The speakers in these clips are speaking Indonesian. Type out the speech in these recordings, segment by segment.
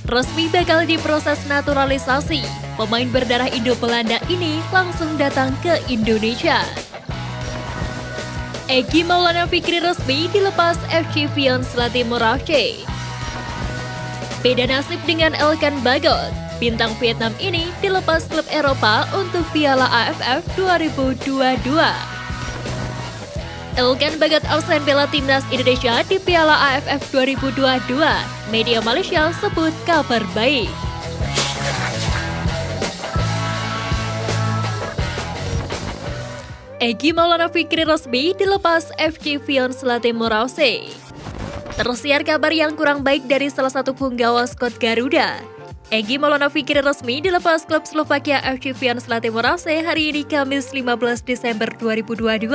Resmi bakal diproses naturalisasi. Pemain berdarah Indo-Belanda ini langsung datang ke Indonesia. Egy Maulana Fikri resmi dilepas FC Vion-Slati Moravce. Beda nasib dengan Elkan Bagot. Bintang Vietnam ini dilepas klub Eropa untuk Piala AFF 2022. Elkan Bagot absen bela timnas Indonesia di Piala AFF 2022. Media Malaysia sebut kabar baik. Egy Maulana Fikri resmi dilepas FC Vion-Slati Moravce. Tersiar kabar yang kurang baik dari salah satu punggawa skuad Garuda. Egy Maulana Fikri resmi dilepas klub Slovakia FC Vion-Slati Moravce hari ini Kamis 15 Desember 2022.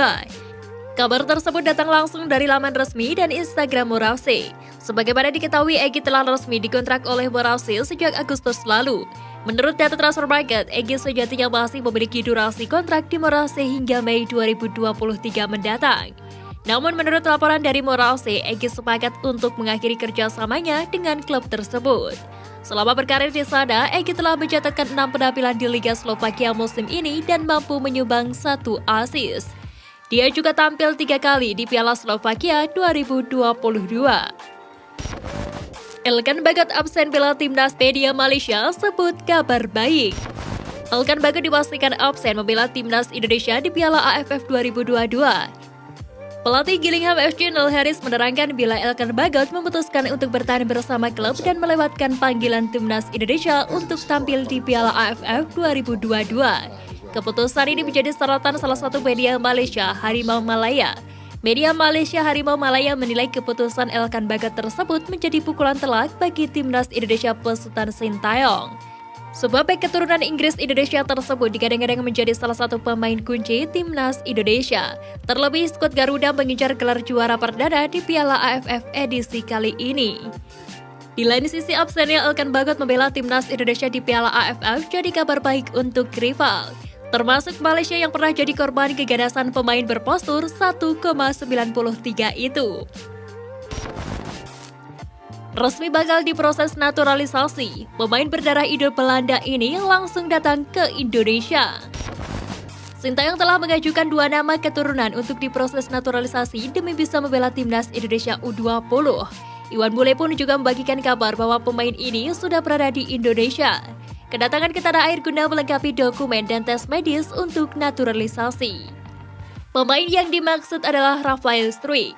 Kabar tersebut datang langsung dari laman resmi dan Instagram Moravce. Sebagaimana diketahui, Egy telah resmi dikontrak oleh Moravce sejak Agustus lalu. Menurut data Transfer Market, Egy sejatinya masih memiliki durasi kontrak di Moravce hingga Mei 2023 mendatang. Namun menurut laporan dari Moravce, Egy sepakat untuk mengakhiri kerjasamanya dengan klub tersebut. Selama berkarir di sana, Egy telah mencatatkan 6 penampilan di Liga Slovakia musim ini dan mampu menyumbang 1 assist. Dia juga tampil 3 kali di Piala Slovakia 2022. Elkan Bagot absen bela timnas, media Malaysia sebut kabar baik. Elkan Bagot dipastikan absen membela timnas Indonesia di Piala AFF 2022. Pelatih Gillingham FC Neil Harris menerangkan bila Elkan Bagot memutuskan untuk bertahan bersama klub dan melewatkan panggilan timnas Indonesia untuk tampil di Piala AFF 2022. Keputusan ini menjadi sorotan salah satu media Malaysia, Harimau Malaya. Media Malaysia Harimau Malaya menilai keputusan Elkan Bagot tersebut menjadi pukulan telak bagi timnas Indonesia besutan Sintayong. Sebab bek keturunan Inggris Indonesia tersebut digadang-gadang menjadi salah satu pemain kunci timnas Indonesia. Terlebih skuad Garuda mengincar gelar juara perdana di Piala AFF edisi kali ini. Di lain sisi, absennya Elkan Bagot membela timnas Indonesia di Piala AFF jadi kabar baik untuk rival, termasuk Malaysia yang pernah jadi korban keganasan pemain berpostur 1,93 itu. Resmi bakal diproses naturalisasi. Pemain berdarah Indo-Belanda ini langsung datang ke Indonesia. Sintayong telah mengajukan 2 nama keturunan untuk diproses naturalisasi demi bisa membela timnas Indonesia U20. Iwan Bule pun juga membagikan kabar bahwa pemain ini sudah berada di Indonesia. Kedatangan ke tanah air guna melengkapi dokumen dan tes medis untuk naturalisasi. Pemain yang dimaksud adalah Rafael Struijk.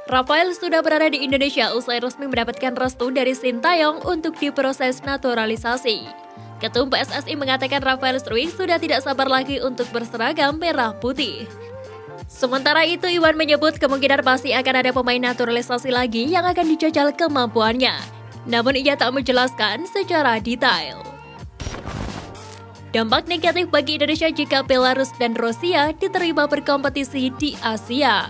Rafael sudah berada di Indonesia usai resmi mendapatkan restu dari Sintayong untuk diproses naturalisasi. Ketum PSSI mengatakan Rafael Struijk sudah tidak sabar lagi untuk berseragam merah putih. Sementara itu, Iwan menyebut kemungkinan pasti akan ada pemain naturalisasi lagi yang akan dijajal kemampuannya. Namun ia tak menjelaskan secara detail. Dampak negatif bagi Indonesia jika Belarus dan Rusia diterima berkompetisi di Asia.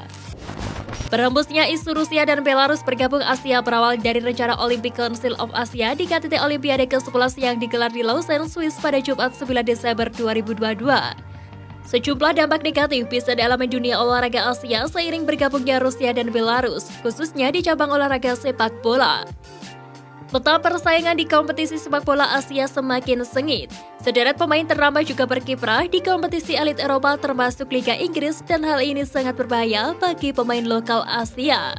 Berhembusnya isu Rusia dan Belarus bergabung Asia berawal dari rencana Olympic Council of Asia di KTT Olimpiade ke-11 yang digelar di Lausanne, Swiss pada Jumat 9 Desember 2022. Sejumlah dampak negatif bisa dialami dunia olahraga Asia seiring bergabungnya Rusia dan Belarus, khususnya di cabang olahraga sepak bola. Peta persaingan di kompetisi sepak bola Asia semakin sengit. Sederet pemain ternama juga berkiprah di kompetisi elit Eropa termasuk Liga Inggris dan hal ini sangat berbahaya bagi pemain lokal Asia.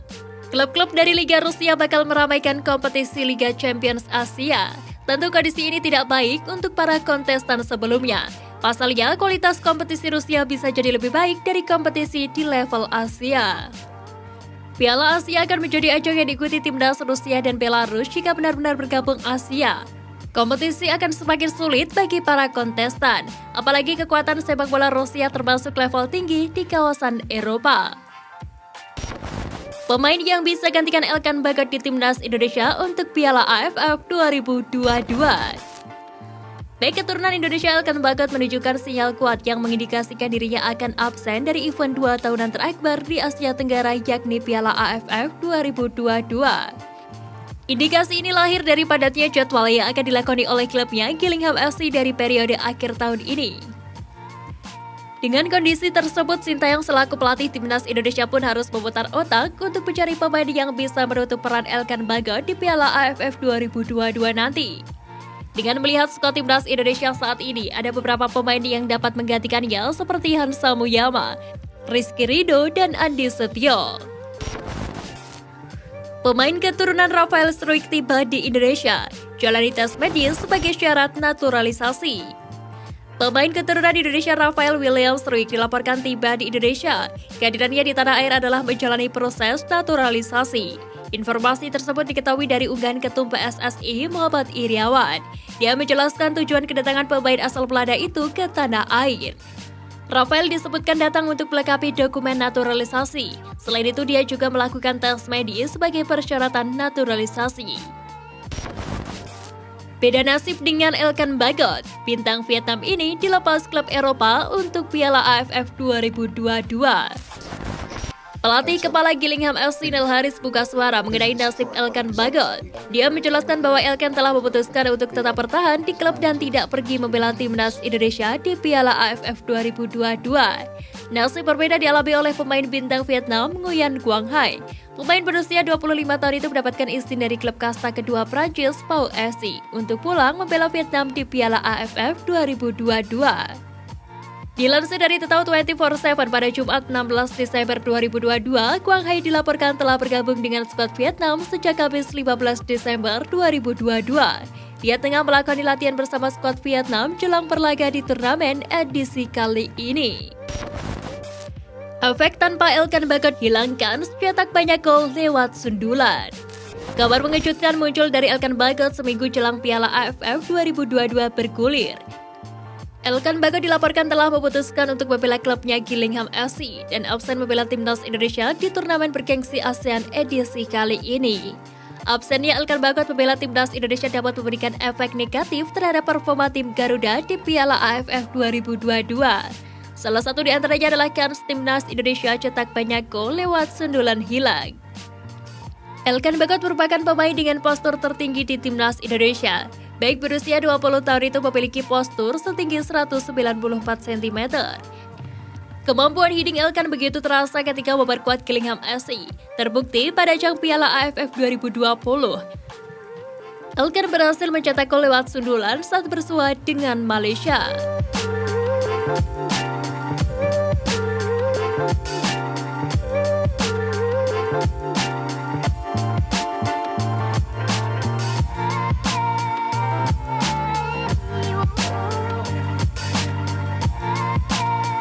Klub-klub dari Liga Rusia bakal meramaikan kompetisi Liga Champions Asia. Tentu kondisi ini tidak baik untuk para kontestan sebelumnya. Pasalnya, kualitas kompetisi Rusia bisa jadi lebih baik dari kompetisi di level Asia. Piala Asia akan menjadi ajang yang diikuti timnas Rusia dan Belarus jika benar-benar bergabung Asia. Kompetisi akan semakin sulit bagi para kontestan, apalagi kekuatan sepak bola Rusia termasuk level tinggi di kawasan Eropa. Pemain yang bisa gantikan Elkan Bagot di timnas Indonesia untuk Piala AFF 2022. Bek keturunan Indonesia Elkan Bagot menunjukkan sinyal kuat yang mengindikasikan dirinya akan absen dari event 2 tahunan terakbar di Asia Tenggara yakni Piala AFF 2022. Indikasi ini lahir dari padatnya jadwal yang akan dilakoni oleh klubnya Gillingham FC dari periode akhir tahun ini. Dengan kondisi tersebut, Sintayong selaku pelatih timnas Indonesia pun harus memutar otak untuk mencari pemain yang bisa menutup peran Elkan Bagot di Piala AFF 2022 nanti. Dengan melihat skuad timnas Indonesia saat ini, ada beberapa pemain yang dapat menggantikannya seperti Hansa Muyama, Rizky Ridho, dan Andi Setio. Pemain keturunan Rafael Struijk tiba di Indonesia, jalani tes medis sebagai syarat naturalisasi. Pemain keturunan Indonesia Rafael William Struijk dilaporkan tiba di Indonesia. Kehadirannya di tanah air adalah menjalani proses naturalisasi. Informasi tersebut diketahui dari unggahan Ketum PSSI Muhammad Iriawan. Dia menjelaskan tujuan kedatangan pemain asal Belanda itu ke tanah air. Rafael disebutkan datang untuk melengkapi dokumen naturalisasi. Selain itu, dia juga melakukan tes medis sebagai persyaratan naturalisasi. Beda nasib dengan Elkan Bagot, bintang Vietnam ini dilepas klub Eropa untuk Piala AFF 2022. Pelatih kepala Gillingham FC Neil Harris buka suara mengenai nasib Elkan Bagot. Dia menjelaskan bahwa Elkan telah memutuskan untuk tetap bertahan di klub dan tidak pergi membela timnas Indonesia di Piala AFF 2022. Nasib berbeda dialami oleh pemain bintang Vietnam Nguyen Quang Hai. Pemain berusia 25 tahun itu mendapatkan izin dari klub kasta kedua Prancis Pau FC untuk pulang membela Vietnam di Piala AFF 2022. Dilansir dari Tetau 24/7 pada Jumat 16 Desember 2022, Quang Hai dilaporkan telah bergabung dengan skuad Vietnam sejak Kamis 15 Desember 2022. Dia tengah melakukan latihan bersama skuad Vietnam jelang berlaga di turnamen edisi kali ini. Efek tanpa Elkan Bagot hilangkan, cetak banyak gol lewat sundulan. Kabar mengejutkan muncul dari Elkan Bagot seminggu jelang Piala AFF 2022 bergulir. Elkan Bagot dilaporkan telah memutuskan untuk membela klubnya Gillingham FC dan absen membela timnas Indonesia di turnamen bergengsi ASEAN edisi kali ini. Absennya Elkan Bagot membela timnas Indonesia dapat memberikan efek negatif terhadap performa tim Garuda di Piala AFF 2022. Salah satu di antaranya adalah kans timnas Indonesia cetak banyak gol lewat sundulan hilang. Elkan Bagot merupakan pemain dengan postur tertinggi di timnas Indonesia. Baik berusia 20 tahun itu memiliki postur setinggi 194 cm. Kemampuan heading Elkan begitu terasa ketika memperkuat Gillingham FC. Terbukti pada ajang Piala AFF 2020. Elkan berhasil mencetak gol lewat sundulan saat bersua dengan Malaysia.